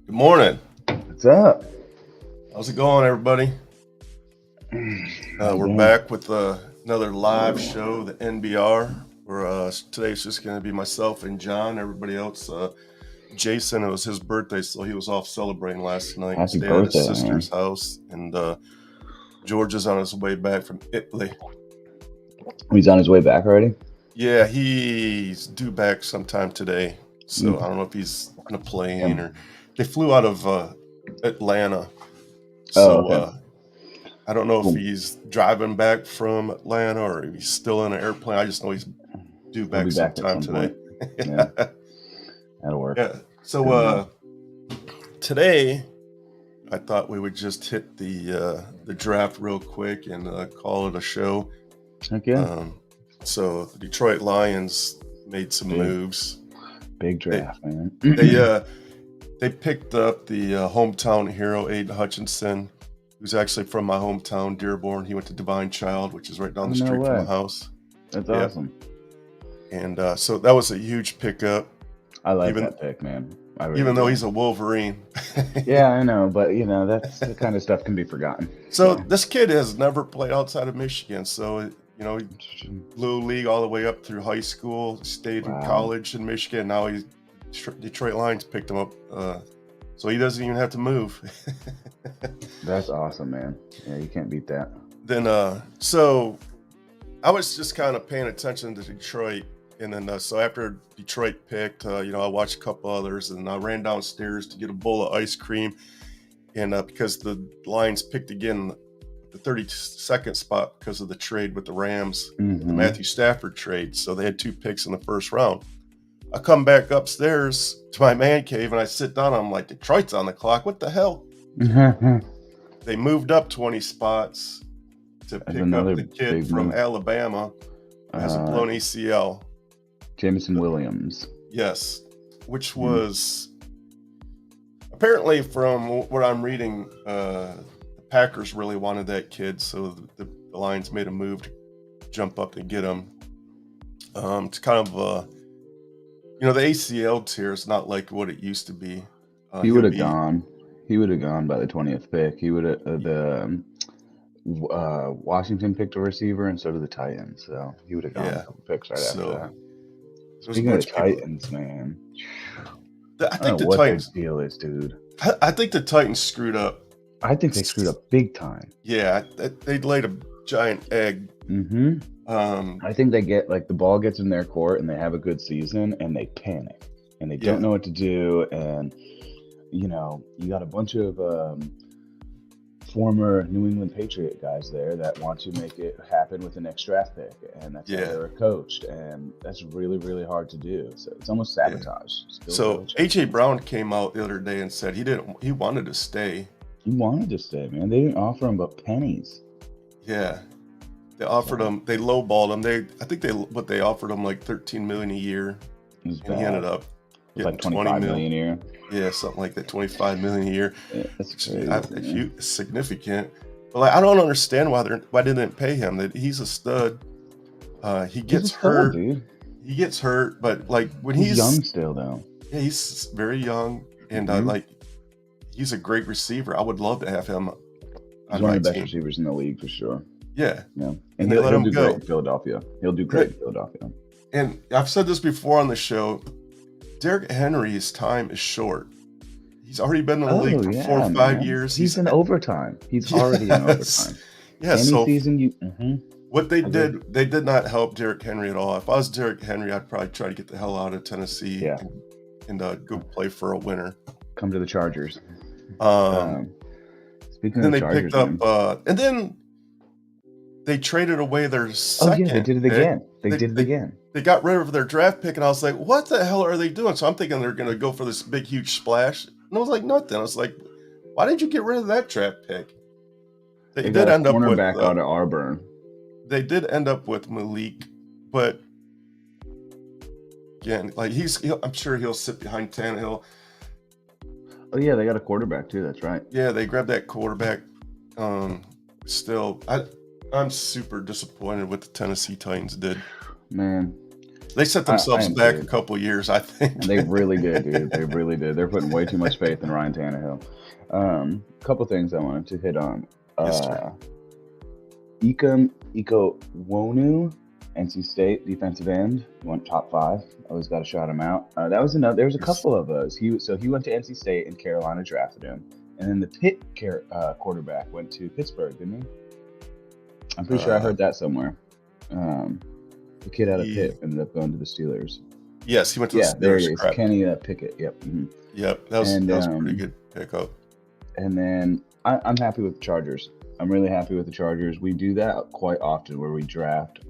Good morning. What's up? How's it going, everybody? We're Again. back with another live show, the NBR. Today's just going to be myself and John. Everybody else, Jason, it was his birthday, so he was off celebrating last night. Happy Stayed at his birthday, sister's house, and George is on his way back from Italy. He's on his way back already? Yeah, he's due back sometime today. So I don't know if he's on a plane or they flew out of Atlanta. So okay. I don't know if he's driving back from Atlanta or if he's still in an airplane. I just know he's due back sometime today. Yeah. That'll work. Yeah. So today I thought we would just hit the draft real quick and call it a show. Heck yeah. So the Detroit Lions made some moves. Big draft, man. They picked up the hometown hero, Aiden Hutchinson, who's actually from my hometown, Dearborn. He went to Divine Child, which is right down the street from my house. That's awesome. And so that was a huge pickup. I like that pick, man. Even though he's a Wolverine. Yeah, I know, but that's the kind of stuff can be forgotten. So this kid has never played outside of Michigan. So, Little League all the way up through high school, stayed in college in Michigan. Now Detroit Lions picked him up. So he doesn't even have to move. That's awesome, man. Yeah, you can't beat that. Then, so I was just kind of paying attention to Detroit. And then, so after Detroit picked, I watched a couple others and I ran downstairs to get a bowl of ice cream. And because the Lions picked again the 32nd spot because of the trade with the Rams, the Matthew Stafford trade. So they had 2 picks in the first round. I come back upstairs to my man cave and I sit down. I'm like, Detroit's on the clock. What the hell? They moved up 20 spots to pick up the kid from Alabama who has a blown ACL. Jameson Williams. Yes, which was apparently, from what I'm reading, the Packers really wanted that kid, so the Lions made a move to jump up and get him. It's kind of the ACL tear is not like what it used to be. He would have gone. He would have gone by the 20th pick. He would have Washington picked a receiver, and so did the Titans. So he would have gone a couple picks right after that. Speaking of the Titans, man, I think the Titans deal is, dude. I think the Titans screwed up. I think they screwed up big time. Yeah, they laid a giant egg. I think they get the ball gets in their court and they have a good season and they panic and they don't know what to do. And you got a bunch of former New England Patriot guys there that want to make it happen with the next draft pick, and that's how they were coached, and that's really, really hard to do. So it's almost sabotage. So AJ Brown came out the other day and said he wanted to stay. He wanted to stay, man. They didn't offer him but pennies. Yeah, they offered him. They lowballed him. I think they offered him like $13 million a year, and he ended up like $25 million a year. Yeah, something like that, $25 million a year. Yeah, that's crazy. Significant. But I don't understand why they didn't pay him. That he's a stud. He gets hurt. Dude. He gets hurt, but when he's young still though. Yeah, he's very young, and he's a great receiver. I would love to have him. He's one of the best receivers in the league for sure. Yeah. And he'll do great in Philadelphia. He'll do great in Philadelphia. And I've said this before on the show. Derrick Henry's time is short. He's already been in the league for 4 or 5 years. He's in overtime. He's already in overtime. Yeah. Season what they did not help Derrick Henry at all. If I was Derrick Henry, I'd probably try to get the hell out of Tennessee and go play for a winner. Come to the Chargers. Speaking of the Chargers, picked up, and then they traded away their second. Oh yeah, they did it again. They did it again. They got rid of their draft pick, and I was like, what the hell are they doing? So I'm thinking they're going to go for this big, huge splash. And I was like, nothing. I was like, why did you get rid of that draft pick? They did end up with cornerback out of Auburn. They did end up with Malik, but again, I'm sure he'll sit behind Tannehill. Oh yeah, they got a quarterback too. That's right. Yeah, they grabbed that quarterback. Still, I'm super disappointed what the Tennessee Titans did. Man, They set I themselves am back too. a couple years, I think. And they really did, dude. They really did. They're putting way too much faith in Ryan Tannehill. Couple things I wanted to hit on. Yes, sir. Iko Wonu, NC State defensive end, went top 5. Always got to shout him out. That was another. There was a couple of us. He went to NC State and Carolina drafted him, and then the Pitt quarterback went to Pittsburgh, didn't he? I'm pretty sure I heard that somewhere. The kid out of Pitt ended up going to the Steelers. Yes, he went to the Steelers. There he is, Kenny Pickett. Yep. Mm-hmm. Yep, that was a pretty good pickup. And then I'm happy with the Chargers. I'm really happy with the Chargers. We do that quite often where we draft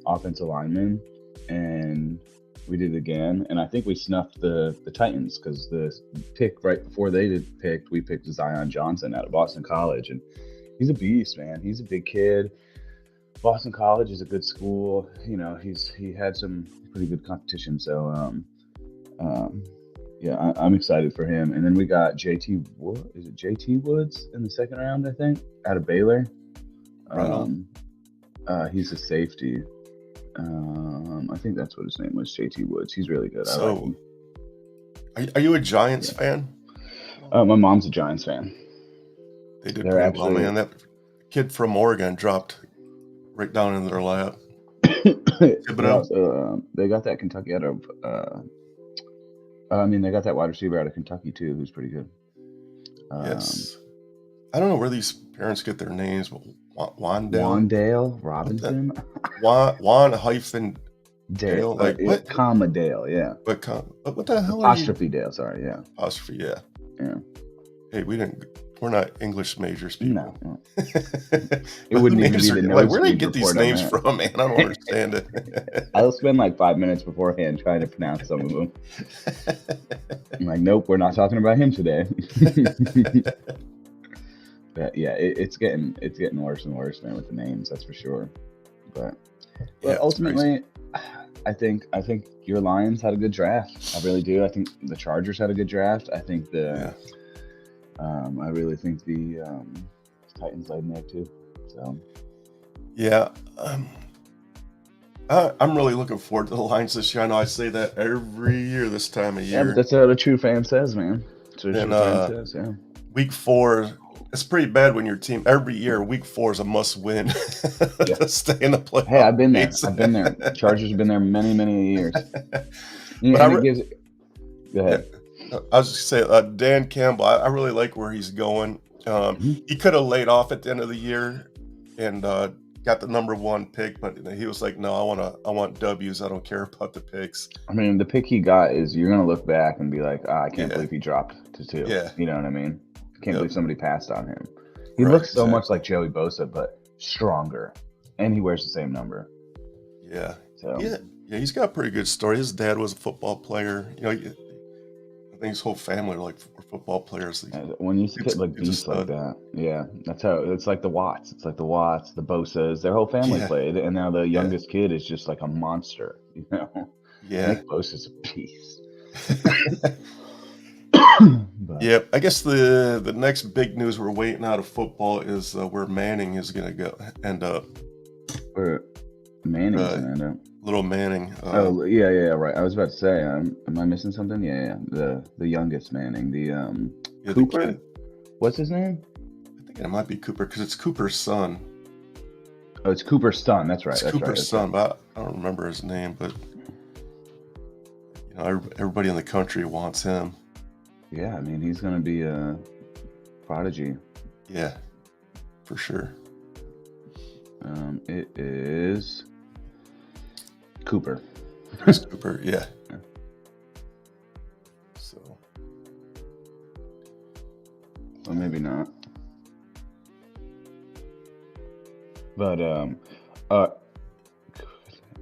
offensive linemen, and we did it again. And I think we snuffed the Titans because the pick right before they we picked Zion Johnson out of Boston College, and he's a beast, man. He's a big kid. Boston College is a good school. You know, he had some pretty good competition. So, yeah, I'm excited for him. And then we got JT Woods in the second round, I think, out of Baylor. He's a safety. I think that's what his name was, JT Woods. He's really good. So, I like him. Are you a Giants fan? My mom's a Giants fan. They did pretty well, man. That kid from Oregon dropped right down in their lap. They got that Kentucky out of. They got that wide receiver out of Kentucky too, who's pretty good. Yes, I don't know where these parents get their names, but Wandale Robinson, Juan hyphen Dale, like what? Comma Dale, yeah. But what the hell? Apostrophe Dale, sorry, yeah. Apostrophe, yeah. Yeah. Hey, we're not English majors people. No. It wouldn't even be the like, where do they get these names from, man? I don't understand it. I'll spend like 5 minutes beforehand trying to pronounce some of them. I'm like, nope, we're not talking about him today. But yeah, it's getting worse and worse, man, with the names, that's for sure. But ultimately, I think your Lions had a good draft. I really do. I think the Chargers had a good draft. I think I really think the Titans laid an egg too. So yeah, I'm really looking forward to the Lions this year. I know I say that every year this time of year. Yeah, but that's what a true fan says, man. That's what a true fan says, yeah. Week 4, it's pretty bad when your team every year. Week 4 is a must-win to stay in the playoffs. Hey, I've been there. Chargers have been there many, many years. Go ahead. I was just going to say, Dan Campbell, I really like where he's going. He could have laid off at the end of the year and got the number 1 pick, but he was like, no, I want W's. I don't care about the picks. I mean, the pick he got is you're going to look back and be like, I can't believe he dropped to 2. Yeah. You know what I mean? Can't believe somebody passed on him. He looks so much like Joey Bosa, but stronger. And he wears the same number. Yeah. So yeah, he's got a pretty good story. His dad was a football player. You know, I think his whole family were football players. When you get like beasts like that, yeah, that's how it's like the Watts. It's like the Watts, the Bosas. Their whole family played, and now the youngest kid is just like a monster. You know, Nick Bosa's a beast. Yeah, I guess the next big news we're waiting out of football is where Manning is going to end up. Where Manning's going to end up? Little Manning. Yeah, right. I was about to say, am I missing something? Yeah. The youngest Manning, the Cooper. What's his name? I think it might be Cooper because it's Cooper's son. Oh, it's Cooper's son. That's right. It's Cooper's son, but I don't remember his name. But you know, everybody in the country wants him. Yeah, I mean, he's going to be a prodigy. Yeah, for sure. It is Cooper. It's Cooper, yeah. So. Well, maybe not. But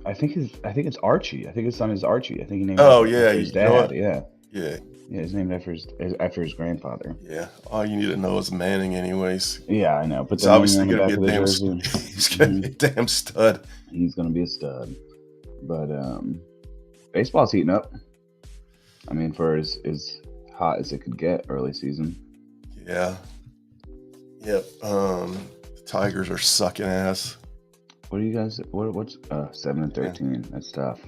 I think it's Archie. I think his son is Archie. I think he named his dad. Yeah, he's named after his grandfather. Yeah, all you need to know is Manning, anyways. Yeah, I know, but it's obviously going to be a damn. He's going to be a damn stud. He's going to be a stud. But baseball's heating up. I mean, for as hot as it could get early season. Yeah. Yep. The Tigers are sucking ass. What do you guys? What's 7-13? That's tough.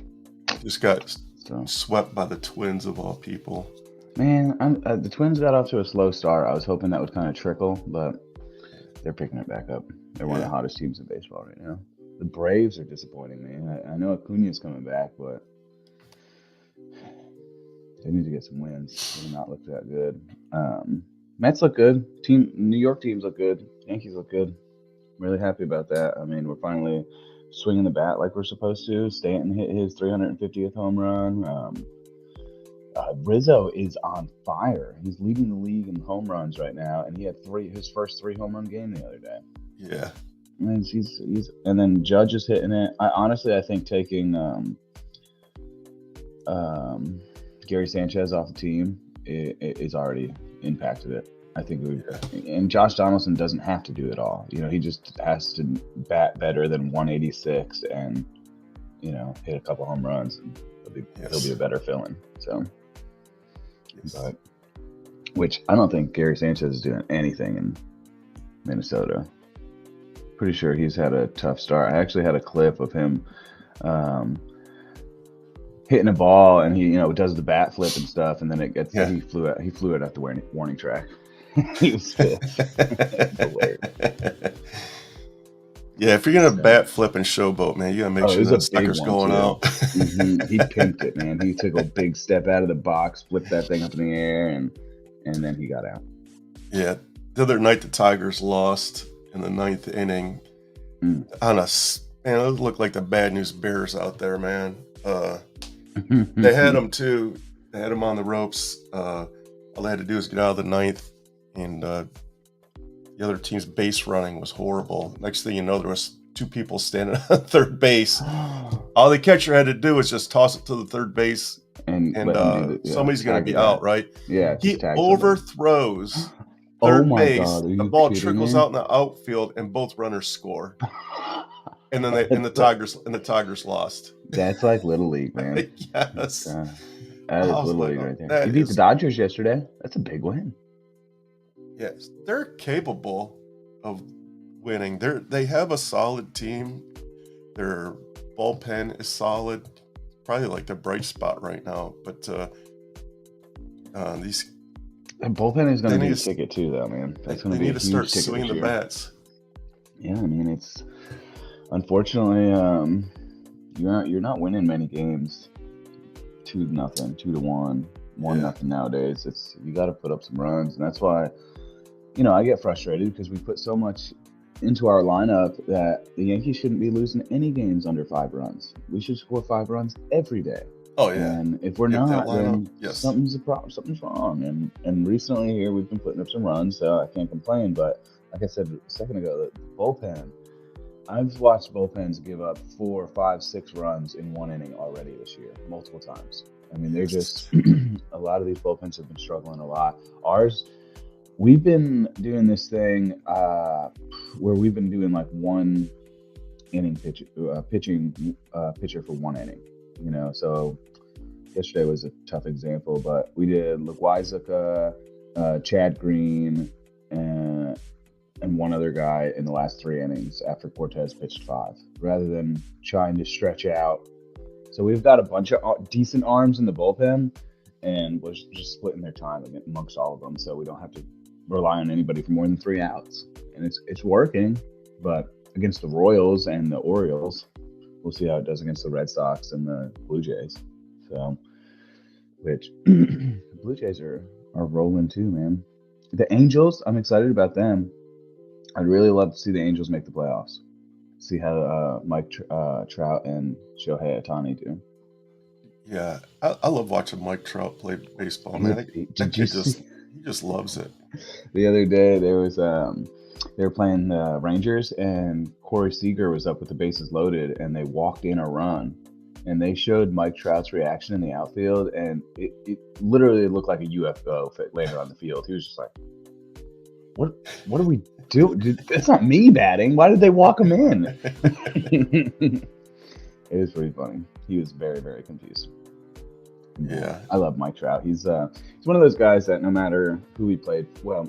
Just got So, swept by the Twins of all people. man, the Twins got off to a slow start. I was hoping that would kind of trickle, but they're picking it back up. They're one of the hottest teams in baseball right now. The Braves are disappointing me. I know Acuna's coming back, but they need to get some wins. They do not look that good. Mets look good. New York teams look good. Yankees look good. I'm really happy about that. I mean, we're finally swinging the bat like we're supposed to. Stanton hit his 350th home run. Rizzo is on fire. He's leading the league in home runs right now, and he had his first 3 home run game the other day. Yeah. And and then Judge is hitting it. I think taking Gary Sanchez off the team is already impacted it. I think and Josh Donaldson doesn't have to do it all. He just has to bat better than 186 and hit a couple home runs, and he'll be a better fill-in. So, but which I don't think Gary Sanchez is doing anything in Minnesota. Pretty sure he's had a tough start. I actually had a clip of him hitting a ball, and he does the bat flip and stuff, and then it gets he flew it at the warning track. He was pissed. Yeah, if you're gonna bat flip and showboat, man, you gotta make sure that sucker's going out. He pimped it, man. He took a big step out of the box, flipped that thing up in the air, and then he got out. Yeah, the other night the Tigers lost in the 9th inning. Man, it looked like the Bad News Bears out there, man. They had them too. They had them on the ropes. All they had to do was get out of the 9th, and the other team's base running was horrible. Next thing you know, there was 2 people standing on third base. All the catcher had to do was just toss it to the third base, and somebody's going to be out, right? Yeah. He overthrows third base. The ball trickles out in the outfield, and both runners score. And then the Tigers lost. That's like Little League, man. Yes. That is Little League right there. You beat the Dodgers yesterday. That's a big win. Yes, they're capable of winning. They have a solid team. Their bullpen is solid. Probably like the bright spot right now. But these bullpen is going to be a ticket too, though, man. That's going to be a huge ticket. They need to start swinging the bats. Yeah, I mean, it's unfortunately you're not winning many games 2-0, 2-1, 1-0 nowadays. You got to put up some runs, and that's why I get frustrated because we put so much into our lineup that the Yankees shouldn't be losing any games under 5 runs. We should score 5 runs every day. Oh yeah. And if we're not, then something's wrong. And recently here we've been putting up some runs, so I can't complain. But like I said a second ago, the bullpen. I've watched bullpens give up 4, 5, 6 runs in 1 inning already this year, multiple times. I mean, they're just a lot of these bullpens have been struggling a lot. We've been doing this thing where we've been doing like 1 inning pitcher for 1 inning. So yesterday was a tough example, but we did Loaizuka, Chad Green, and one other guy in the last 3 innings after Cortez pitched 5, rather than trying to stretch out. So we've got a bunch of decent arms in the bullpen, and was just splitting their time amongst all of them, so we don't have to rely on anybody for more than 3 outs. And it's working, but against the Royals and the Orioles, we'll see how it does against the Red Sox and the Blue Jays. So, which the Blue Jays are rolling too, man. The Angels, I'm excited about them. I'd really love to see the Angels make the playoffs. See how Mike Trout and Shohei Ohtani do. Yeah, I love watching Mike Trout play baseball, man. He just loves it. The other day they were playing the Rangers, and Corey Seager was up with the bases loaded, and they walked in a run, and they showed Mike Trout's reaction in the outfield, and it literally looked like a UFO landed on the field. He was just like, "What are we doing? That's not me batting. Why did they walk him in?" It was pretty funny. He was very, very confused. Yeah, I love Mike Trout. He's one of those guys that no matter who he played, no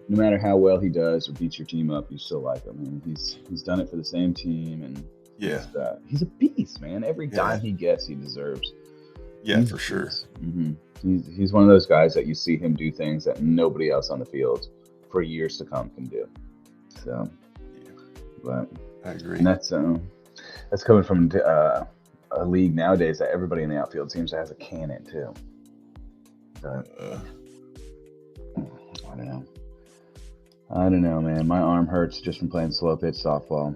matter how well he does or beats your team up, you still like him. I mean, he's done it for the same team, and Yeah. He's a beast, man. Every Yeah. dime he gets, he deserves. Yeah, for sure. He's one of those guys that you see him do things that nobody else on the field for years to come can do. So, but I agree. And that's coming from a league nowadays that everybody in the outfield seems to have a cannon too. But I don't know, man. My arm hurts just from playing slow pitch softball.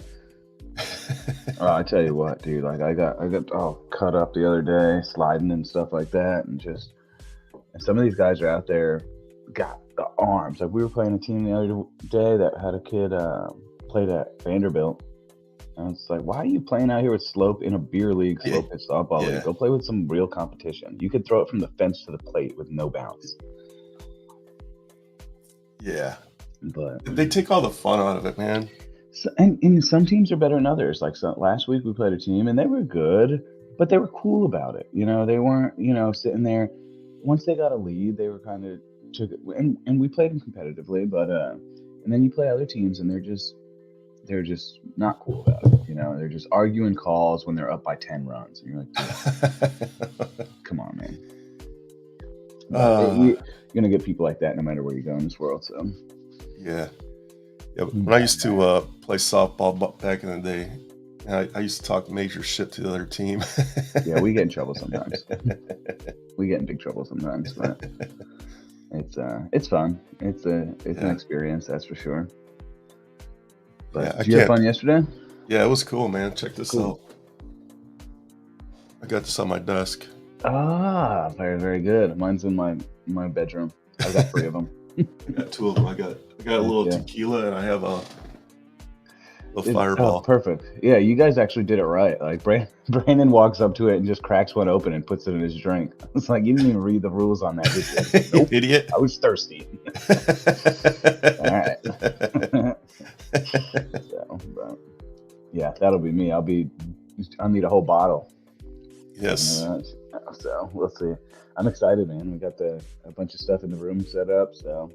I tell you what, dude. Like I got all cut up the other day, sliding and stuff like that, and some of these guys are out there got the arms. Like we were playing a team the other day that had a kid played at Vanderbilt, and it's like, why are you playing out here with slope in a beer league, slow pitch softball league? Go play with some real competition. You could throw it from the fence to the plate with no bounce. Yeah. But they take all the fun out of it, man. So, and some teams are better than others. Like last week we played a team and they were good, but they were cool about it. They weren't, sitting there. Once they got a lead, they were kind of took it, and we played them competitively. But and then you play other teams and they're just not cool about it. They're just arguing calls when they're up by 10 runs. And you're like, come on, man. You're gonna get people like that no matter where you go in this world. So. Yeah. When I used to play softball back in the day, I used to talk major shit to the other team. Yeah, we get in trouble sometimes. We get in big trouble sometimes, but it's fun. It's an experience, that's for sure. But did you have fun yesterday? Yeah, it was cool, man. Check this out. I got this on my desk. Ah, very, very good. Mine's in my bedroom. I got 3 of them. I got 2 of them. I got a little tequila and I have a fireball. Oh, perfect. Yeah, you guys actually did it right. Like Brandon walks up to it and just cracks one open and puts it in his drink. It's like, you didn't even read the rules on that, did you? Nope. Idiot. I was thirsty. All right. But yeah, that'll be me. I'll need a whole bottle. Yes. So we'll see. I'm excited, man. We got a bunch of stuff in the room set up, so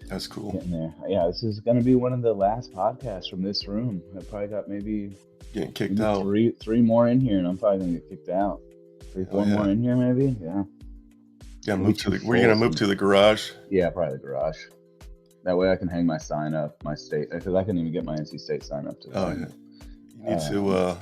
that's cool. Getting there. Yeah, this is going to be one of the last podcasts from this room. I probably got maybe getting kicked out. Three more in here, and I'm probably going to get kicked out. 3-4 more in here, maybe. Yeah. Yeah, were you going to move to the garage? Yeah, probably the garage. That way I can hang my sign up, my state, because I couldn't even get my NC State sign up today. Oh, yeah.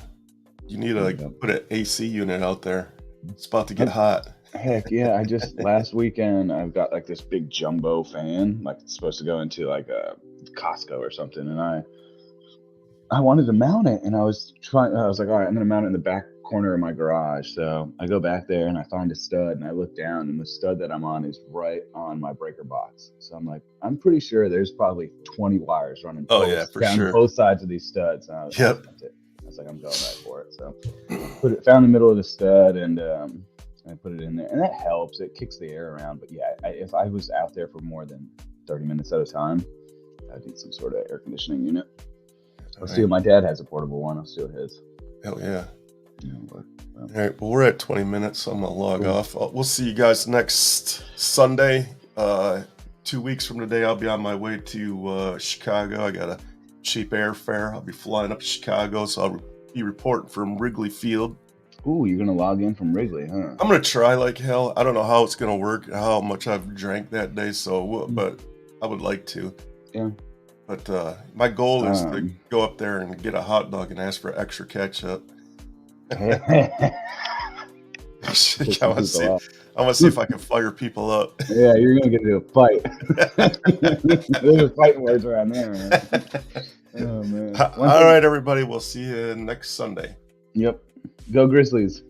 You need to put an AC unit out there. It's about to get hot. Heck yeah. Last weekend, I've got like this big jumbo fan, like it's supposed to go into like a Costco or something. And I wanted to mount it, and I was like, all right, I'm going to mount it in the back corner of my garage. So I go back there and I find a stud, and I look down, and the stud that I'm on is right on my breaker box. So I'm like, I'm pretty sure there's probably 20 wires running down both sides of these studs. And I was like, I'm going right for it. So found the middle of the stud, and I put it in there, and that helps. It kicks the air around. But yeah, if I was out there for more than 30 minutes at a time, I'd need some sort of air conditioning unit. I'll steal. My dad has a portable one. I'll steal his. Hell yeah. All right. Well, we're at 20 minutes, so I'm going to log off. We'll see you guys next Sunday. 2 weeks from today, I'll be on my way to Chicago. I got a cheap airfare. I'll be flying up to Chicago, so I'll be reporting from Wrigley Field. Ooh, you're going to log in from Wrigley, huh? I'm going to try like hell. I don't know how it's going to work, how much I've drank that day, but I would like to. Yeah. But my goal is to go up there and get a hot dog and ask for extra ketchup. I want to see if I can fire people up. Yeah, you're going to get into a fight. There's fighting words around there, man. Oh, man. All right, everybody. We'll see you next Sunday. Yep. Go Grizzlies.